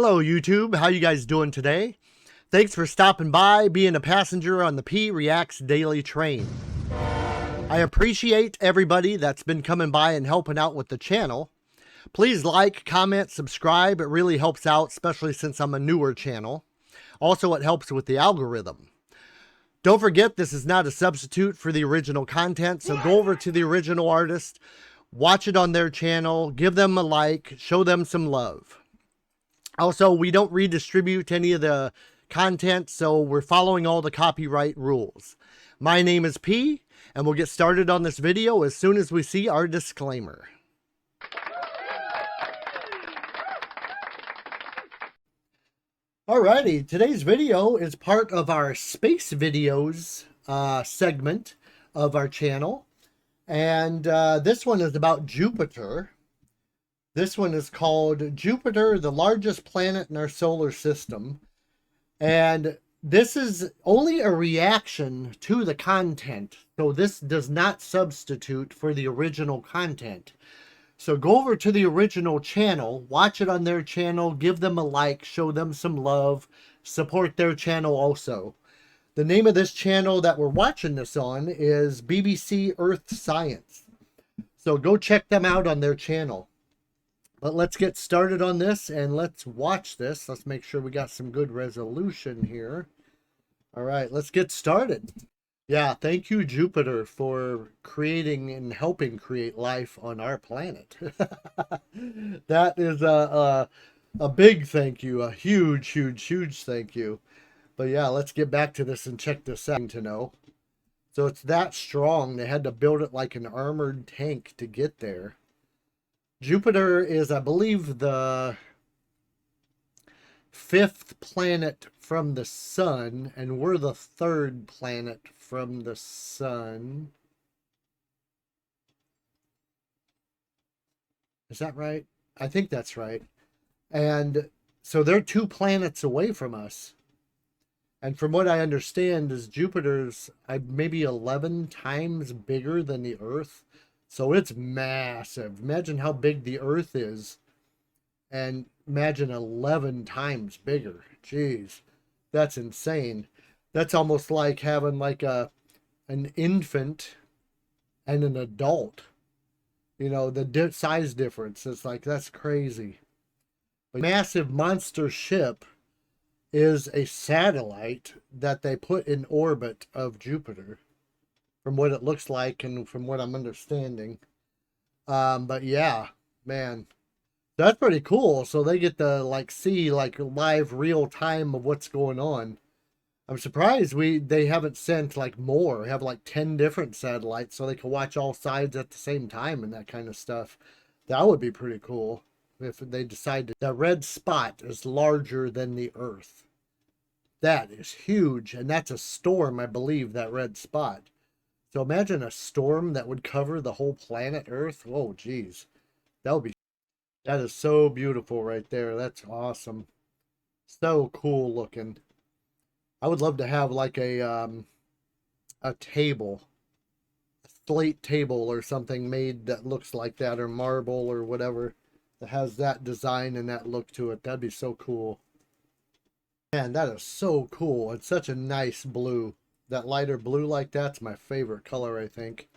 Hello YouTube, how you guys doing today? Thanks for stopping by, being a passenger on the P Reacts Daily Train. I appreciate everybody that's been coming by and helping out with the channel. Please like, comment, subscribe. It really helps out, especially since I'm a newer channel. Also, it helps with the algorithm. Don't forget, this is not a substitute for the original content, so go over to the original artist, watch it on their channel, give them a like, show them some love. Also, we don't redistribute any of the content, so we're following all the copyright rules. My name is P, and we'll get started on this video as soon as we see our disclaimer. Alrighty, today's video is part of our space videos segment of our channel. And this one is about Jupiter. This one is called Jupiter, the largest planet in our solar system. And this is only a reaction to the content. So this does not substitute for the original content. So go over to the original channel, watch it on their channel, give them a like, show them some love, support their channel also. The name of this channel that we're watching this on is BBC Earth Science. So go check them out on their channel. But let's get started on this and let's watch this. Let's make sure we got some good resolution here. All right, let's get started. Yeah, thank you, Jupiter, for creating and helping create life on our planet. That is a big thank you, a huge, huge, huge thank you. But yeah, let's get back to this and check this out to know. So it's that strong. They had to build it like an armored tank to get there. Jupiter is, I believe, the 5th planet from the sun, and we're the 3rd planet from the sun. Is that right? I think that's right. And so they're 2 planets away from us. And from what I understand is Jupiter's maybe 11 times bigger than the Earth. So it's massive. Imagine how big the Earth is. And imagine 11 times bigger. Jeez, that's insane. That's almost like having like an infant and an adult. You know, the size difference. It's like, that's crazy. A massive monster ship is a satellite that they put in orbit of Jupiter, from what it looks like and from what I'm understanding. But yeah, man, that's pretty cool. So they get to like see like live real time of what's going on. I'm surprised they haven't sent like more, have like 10 different satellites so they can watch all sides at the same time and that kind of stuff. That would be pretty cool if they decided the red spot is larger than the Earth. That is huge, and that's a storm, I believe, that red spot. So imagine a storm that would cover the whole planet Earth. Oh, geez. That is so beautiful right there. That's awesome. So cool looking. I would love to have like a table, a slate table or something made that looks like that, or marble or whatever, that has that design and that look to it. That'd be so cool. Man, that is so cool. It's such a nice blue. That lighter blue like that's my favorite color, I think.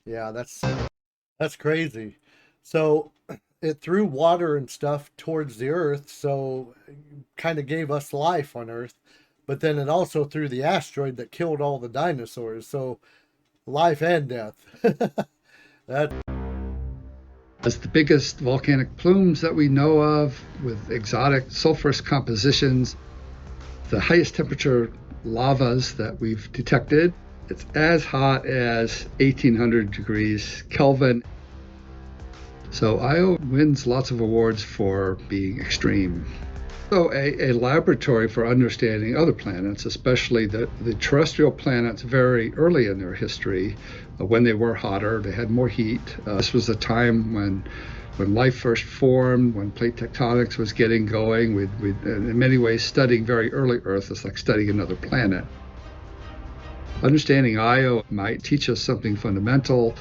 Yeah, that's crazy. So it threw water and stuff towards the Earth, so kind of gave us life on Earth. But then it also threw the asteroid that killed all the dinosaurs. So life and death. That as the biggest volcanic plumes that we know of, with exotic sulfurous compositions, the highest temperature lavas that we've detected. It's as hot as 1800 degrees Kelvin. So Io wins lots of awards for being extreme. So a laboratory for understanding other planets, especially the terrestrial planets very early in their history, when they were hotter, they had more heat. This was a time when life first formed, when plate tectonics was getting going. We'd in many ways, studying very early Earth is like studying another planet. Understanding Io might teach us something fundamental.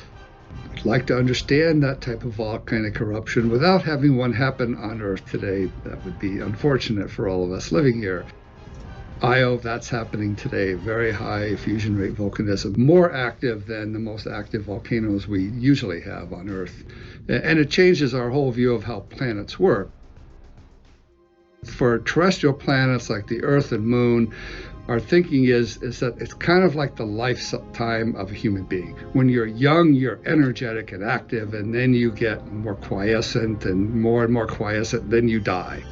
like to understand that type of volcanic eruption without having one happen on Earth today. That would be unfortunate for all of us living here. Io, that's happening today. Very high fusion rate volcanism, more active than the most active volcanoes we usually have on Earth. And it changes our whole view of how planets work. For terrestrial planets like the Earth and Moon, our thinking is that it's kind of like the lifetime of a human being. When you're young, you're energetic and active, and then you get more quiescent and more quiescent, then you die.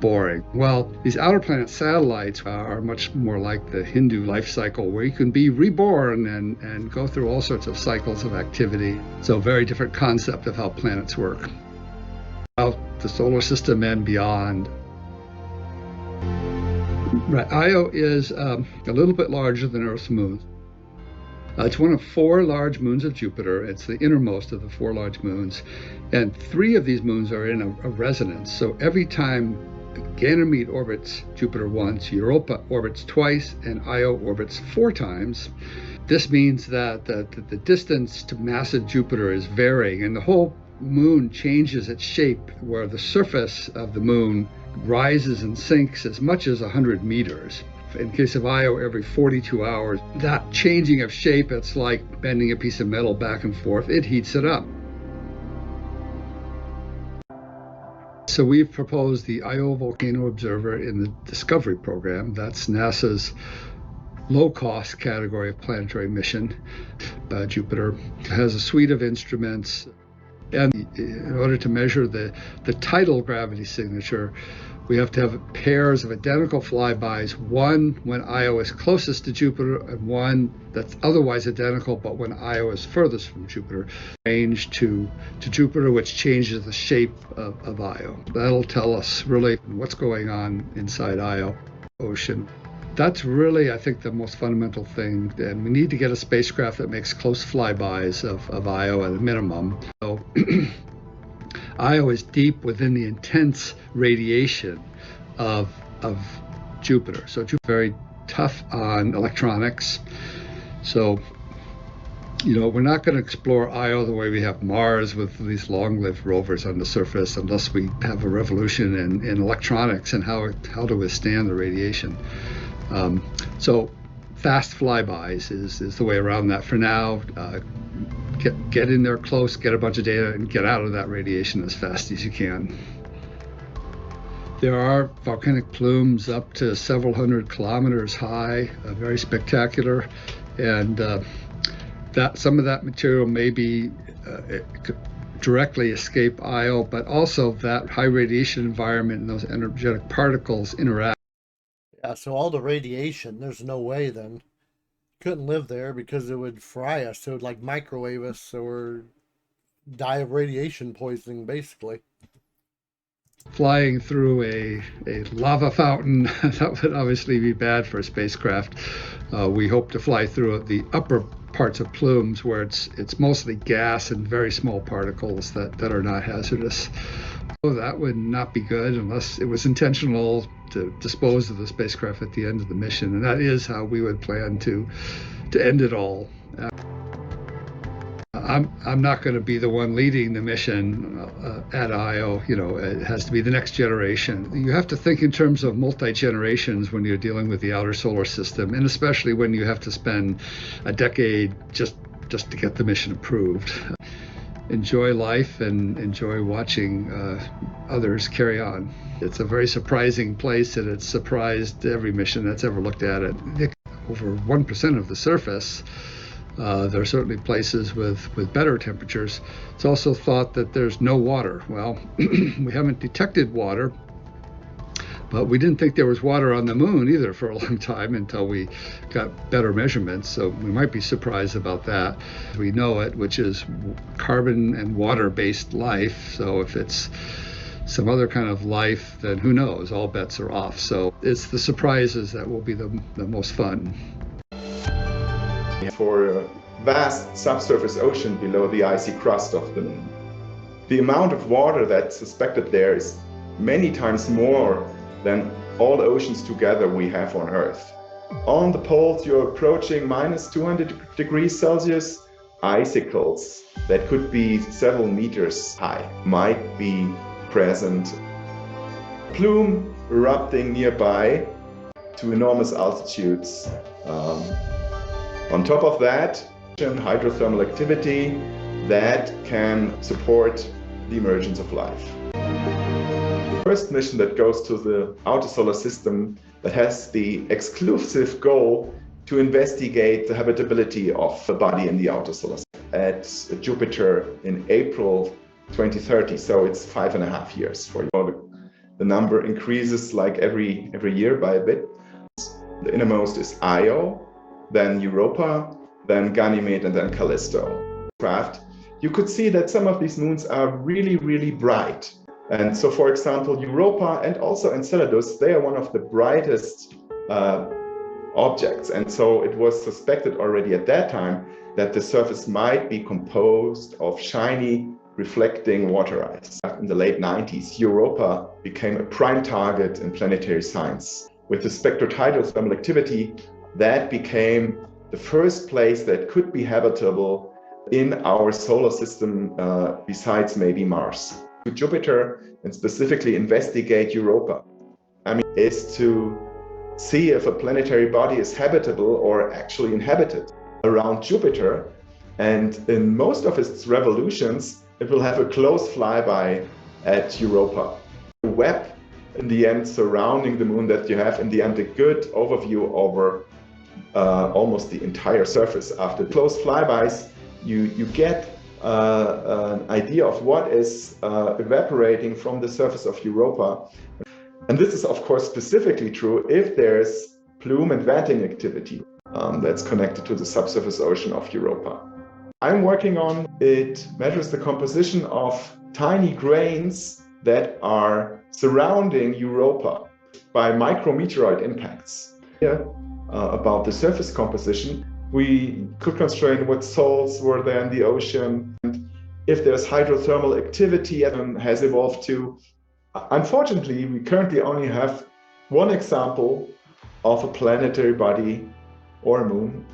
Boring. Well, these outer planet satellites are much more like the Hindu life cycle, where you can be reborn and go through all sorts of cycles of activity. So very different concept of how planets work. Out the solar system and beyond. Right, Io is a little bit larger than Earth's moon. It's one of 4 large moons of Jupiter. It's the innermost of the 4 large moons. And 3 of these moons are in a resonance. So every time Ganymede orbits Jupiter once, Europa orbits twice, and Io orbits 4 times. This means that the distance to massive Jupiter is varying, and the whole moon changes its shape, where the surface of the moon rises and sinks as much as 100 meters. In case of Io, every 42 hours. That changing of shape, it's like bending a piece of metal back and forth. It heats it up. So we've proposed the Io Volcano Observer in the Discovery program. That's NASA's low-cost category of planetary mission. Jupiter has a suite of instruments. And in order to measure the tidal gravity signature, we have to have pairs of identical flybys, one when Io is closest to Jupiter and one that's otherwise identical, but when Io is furthest from Jupiter, range to Jupiter, which changes the shape of Io. That'll tell us really what's going on inside Io ocean. That's really, I think, the most fundamental thing. And we need to get a spacecraft that makes close flybys of Io at a minimum. So Io is deep within the intense radiation of Jupiter. So Jupiter is very tough on electronics. So, we're not going to explore Io the way we have Mars with these long-lived rovers on the surface unless we have a revolution in electronics and how to withstand the radiation. So fast flybys is the way around that for now. Get in there close, get a bunch of data, and get out of that radiation as fast as you can. There are volcanic plumes up to several hundred kilometers high, very spectacular, and that some of that material may be directly escape Io, but also that high radiation environment and those energetic particles interact. Yeah, so all the radiation, there's no way then. Couldn't live there because it would fry us. It would like microwave us or die of radiation poisoning, basically. Flying through a lava fountain, that would obviously be bad for a spacecraft. We hope to fly through the upper parts of plumes where it's mostly gas and very small particles that are not hazardous. So that would not be good unless it was intentional to dispose of the spacecraft at the end of the mission, and that is how we would plan to end it all. I'm not going to be the one leading the mission at Io. It has to be the next generation. You have to think in terms of multi-generations when you're dealing with the outer solar system, and especially when you have to spend a decade just to get the mission approved. Enjoy life and enjoy watching others carry on. It's a very surprising place, and it's surprised every mission that's ever looked at it. Over 1% of the surface. There are certainly places with better temperatures. It's also thought that there's no water. Well, we haven't detected water, but we didn't think there was water on the moon either for a long time until we got better measurements. So we might be surprised about that. We know it, which is carbon and water-based life. So if it's some other kind of life, then who knows? All bets are off. So it's the surprises that will be the most fun. For a vast subsurface ocean below the icy crust of the moon. The amount of water that's suspected there is many times more than all oceans together we have on Earth. On the poles, you're approaching minus 200 degrees Celsius. icicles that could be several meters high might be present. Plume erupting nearby to enormous altitudes. On top of that, hydrothermal activity that can support the emergence of life. The first mission that goes to the outer solar system that has the exclusive goal to investigate the habitability of the body in the outer solar system at Jupiter in April 2030. So it's 5.5 years for you. The number increases like every year by a bit. The innermost is Io, then Europa, then Ganymede, and then Callisto. You could see that some of these moons are really, really bright. And so, for example, Europa and also Enceladus, they are one of the brightest objects. And so it was suspected already at that time that the surface might be composed of shiny, reflecting water ice. In the late 90s, Europa became a prime target in planetary science. With the spectral hydrothermal activity, that became the first place that could be habitable in our solar system besides maybe Mars. Jupiter, and specifically investigate Europa, is to see if a planetary body is habitable or actually inhabited around Jupiter. And in most of its revolutions, it will have a close flyby at Europa. The web in the end surrounding the moon that you have in the end a good overview over almost the entire surface. After close flybys, you get an idea of what is evaporating from the surface of Europa. And this is of course specifically true if there's plume and venting activity that's connected to the subsurface ocean of Europa. I'm working on it measures the composition of tiny grains that are surrounding Europa by micrometeoroid impacts. Here, about the surface composition, we could constrain what salts were there in the ocean, and if there's hydrothermal activity and has evolved to. Unfortunately, we currently only have one example of a planetary body or a moon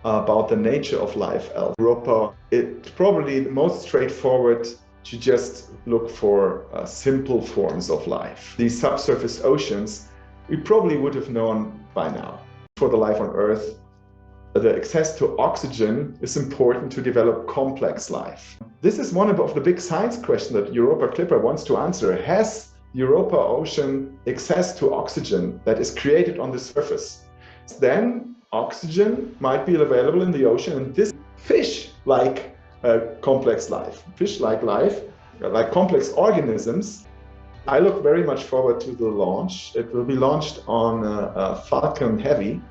about the nature of life else. Europa, it's probably the most straightforward to just look for simple forms of life. These subsurface oceans, we probably would have known by now. For the life on Earth, the access to oxygen is important to develop complex life. This is one of the big science questions that Europa Clipper wants to answer. Has Europa Ocean access to oxygen that is created on the surface? Then oxygen might be available in the ocean, and this fish-like complex life, fish-like life, like complex organisms. I look very much forward to the launch. It will be launched on Falcon Heavy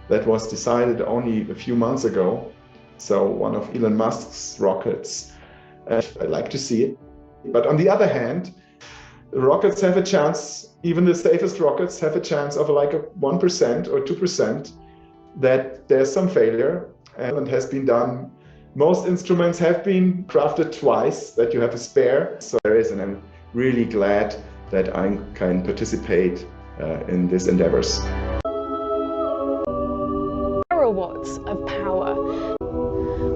that was decided only a few months ago. So one of Elon Musk's rockets. I'd like to see it. But on the other hand, the rockets have a chance, even the safest rockets have a chance of like a 1% or 2% that there's some failure, and it has been done. Most instruments have been crafted twice, that you have a spare. So there is, and I'm really glad that I can participate in these endeavors. Terawatts of power.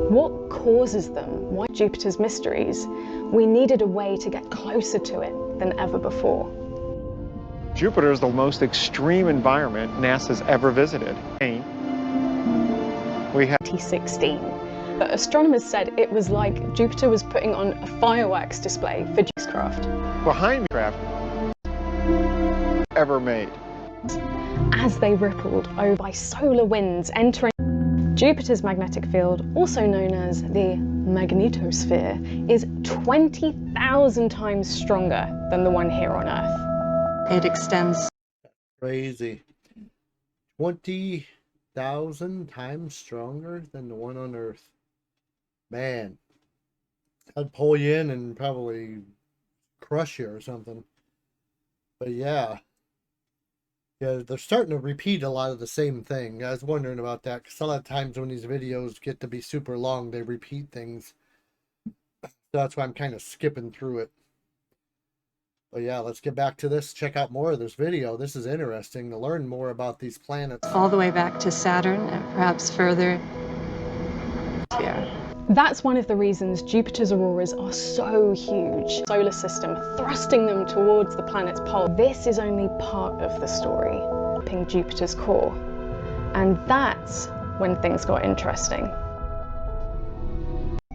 What causes them? Why Jupiter's mysteries? We needed a way to get closer to it than ever before. Jupiter is the most extreme environment NASA's ever visited. We have 2016. But astronomers said it was like Jupiter was putting on a fireworks display for spacecraft. behind craft ever made. As they rippled over by solar winds entering Jupiter's magnetic field, also known as the magnetosphere, is 20,000 times stronger than the one here on Earth. It extends Crazy. 20,000 times stronger than the one on Earth. Man, I'd pull you in and probably crush you or something. But yeah, they're starting to repeat a lot of the same thing. I was wondering about that because a lot of times when these videos get to be super long, they repeat things. So that's why I'm kind of skipping through it. But yeah, let's get back to this. Check out more of this video. This is interesting to learn more about these planets. All the way back to Saturn and perhaps further. Yeah. That's one of the reasons Jupiter's auroras are so huge. Solar system thrusting them towards the planet's pole. This is only part of the story, ping Jupiter's core. And that's when things got interesting.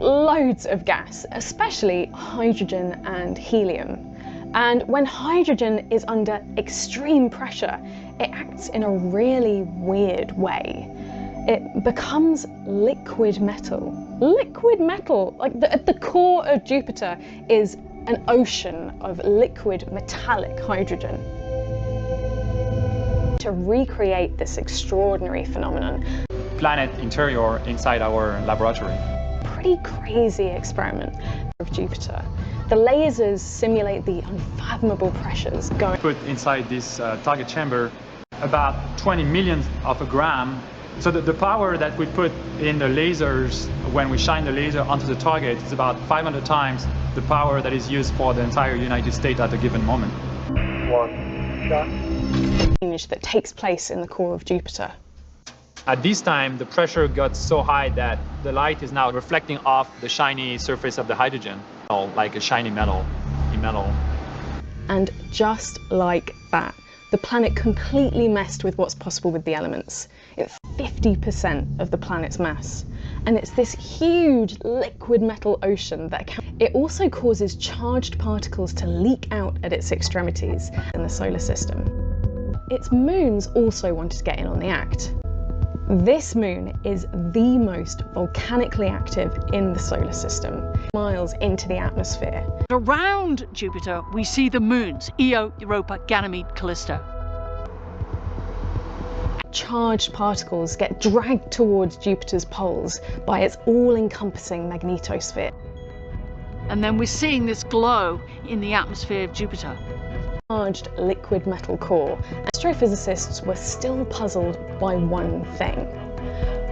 Loads of gas, especially hydrogen and helium. And when hydrogen is under extreme pressure, it acts in a really weird way. It becomes liquid metal. Liquid metal, like at the core of Jupiter is an ocean of liquid metallic hydrogen. To recreate this extraordinary phenomenon, planet interior inside our laboratory. Pretty crazy experiment of Jupiter. The lasers simulate the unfathomable pressures going. Put inside this target chamber about 20 millionth of a gram. So the power that we put in the lasers when we shine the laser onto the target is about 500 times the power that is used for the entire United States at a given moment. One shot. Change that takes place in the core of Jupiter. At this time, the pressure got so high that the light is now reflecting off the shiny surface of the hydrogen, like a shiny metal in metal. And just like that, the planet completely messed with what's possible with the elements. It's 50% of the planet's mass. And it's this huge liquid metal ocean that it also causes charged particles to leak out at its extremities in the solar system. Its moons also wanted to get in on the act. This moon is the most volcanically active in the solar system, miles into the atmosphere. Around Jupiter, we see the moons, Io, Europa, Ganymede, Callisto. Charged particles get dragged towards Jupiter's poles by its all-encompassing magnetosphere. And then we're seeing this glow in the atmosphere of Jupiter. Charged liquid metal core. Astrophysicists were still puzzled by one thing.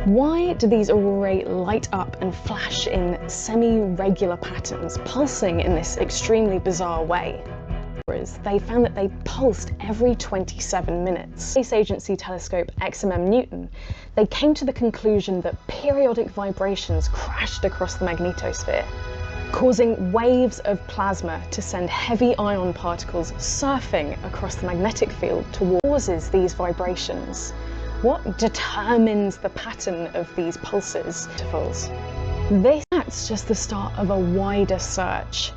Why do these aurorae light up and flash in semi-regular patterns, pulsing in this extremely bizarre way? They found that they pulsed every 27 minutes. Space Agency telescope XMM Newton, they came to the conclusion that periodic vibrations crashed across the magnetosphere, causing waves of plasma to send heavy ion particles surfing across the magnetic field towards these vibrations. What determines the pattern of these pulses? That's just the start of a wider search.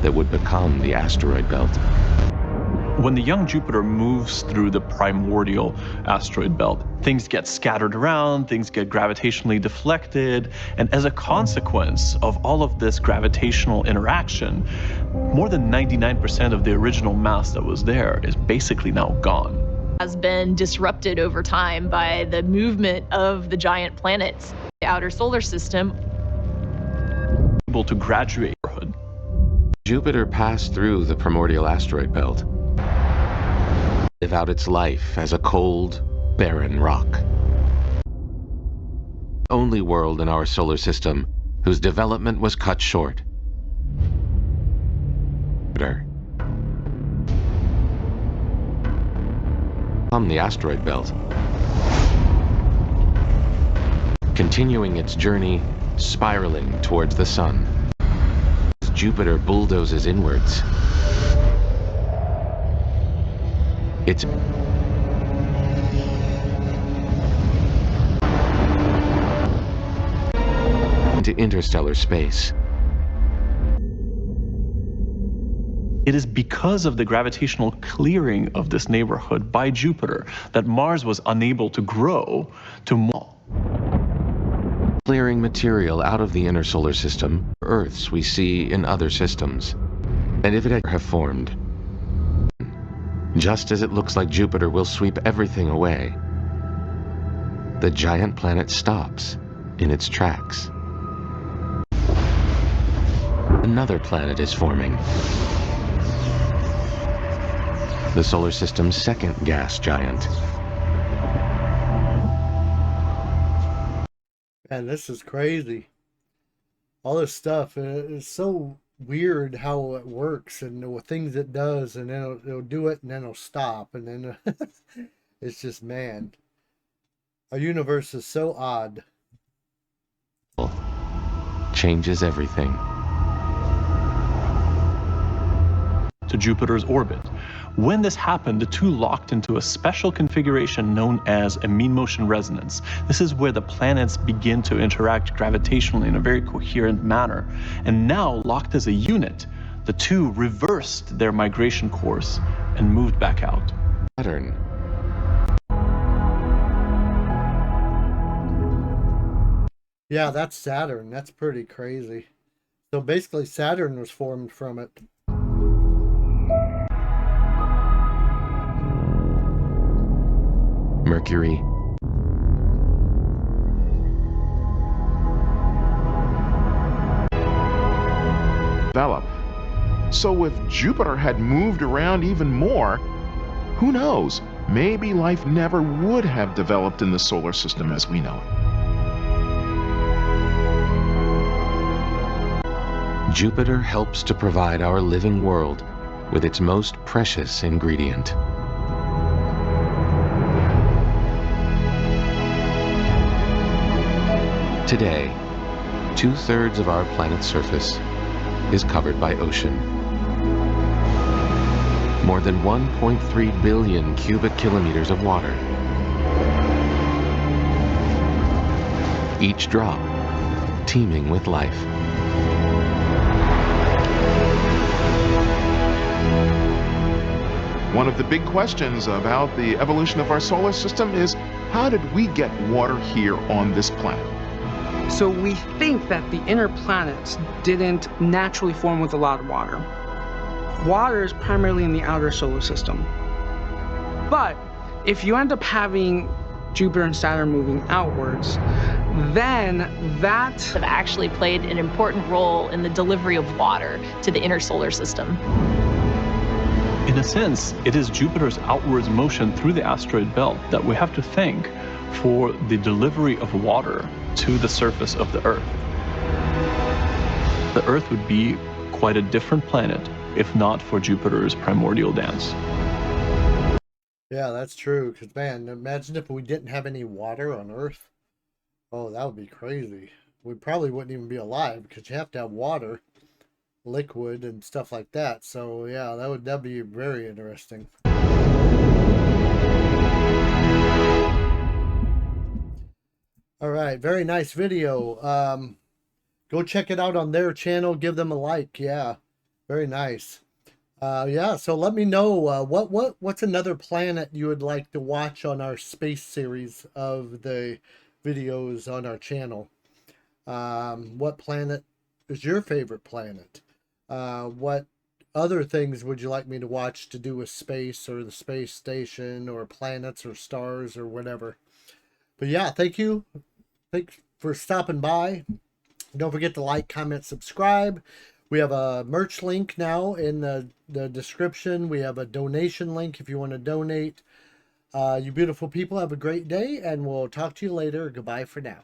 That would become the asteroid belt. When the young Jupiter moves through the primordial asteroid belt, things get scattered around, things get gravitationally deflected, and as a consequence of all of this gravitational interaction, more than 99% of the original mass that was there is basically now gone. Has been disrupted over time by the movement of the giant planets. The outer solar system Able to graduate. Jupiter passed through the primordial asteroid belt, live out its life as a cold, barren rock. Only world in our solar system whose development was cut short. Jupiter. From the asteroid belt, continuing its journey, spiraling towards the sun. Jupiter bulldozes inwards. It's into interstellar space. It is because of the gravitational clearing of this neighborhood by Jupiter that Mars was unable to grow to more. Clearing material out of the inner solar system, Earths we see in other systems. And if it had have formed, just as it looks like Jupiter will sweep everything away, the giant planet stops in its tracks. Another planet is forming. The solar system's second gas giant. And this is crazy. All this stuff is so weird how it works and the things it does, and then it'll do it and then it'll stop, and then it's just, man, our universe is so odd. Changes everything. To Jupiter's orbit. When this happened, the two locked into a special configuration known as a mean motion resonance. This is where the planets begin to interact gravitationally in a very coherent manner. And now, locked as a unit, the two reversed their migration course and moved back out. Saturn. Yeah, that's Saturn. That's pretty crazy. So basically Saturn was formed from it. Mercury. Develop. So if Jupiter had moved around even more, who knows? Maybe life never would have developed in the solar system as we know it. Jupiter helps to provide our living world with its most precious ingredient. Today, 2/3 of our planet's surface is covered by ocean. More than 1.3 billion cubic kilometers of water. Each drop teeming with life. One of the big questions about the evolution of our solar system is, how did we get water here on this planet? So we think that the inner planets didn't naturally form with a lot of water. Water is primarily in the outer solar system. But if you end up having Jupiter and Saturn moving outwards, then that have actually played an important role in the delivery of water to the inner solar system. In a sense, it is Jupiter's outwards motion through the asteroid belt that we have to thank for the delivery of water to the surface of the Earth. The Earth would be quite a different planet if not for Jupiter's primordial dance. Yeah, that's true. Because, man, imagine if we didn't have any water on Earth. Oh, that would be crazy. We probably wouldn't even be alive because you have to have water, liquid, and stuff like that. So, yeah, that'd be very interesting. All right, very nice video. Go check it out on their channel. Give them a like. Yeah, very nice. Yeah, so let me know what's another planet you would like to watch on our space series of the videos on our channel. What planet is your favorite planet? What other things would you like me to watch to do with space or the space station or planets or stars or whatever? But yeah, thank you. Thanks for stopping by. Don't forget to like, comment, subscribe. We have a merch link now in the description. We have a donation link if you want to donate. You beautiful people have a great day, and we'll talk to you later. Goodbye for now.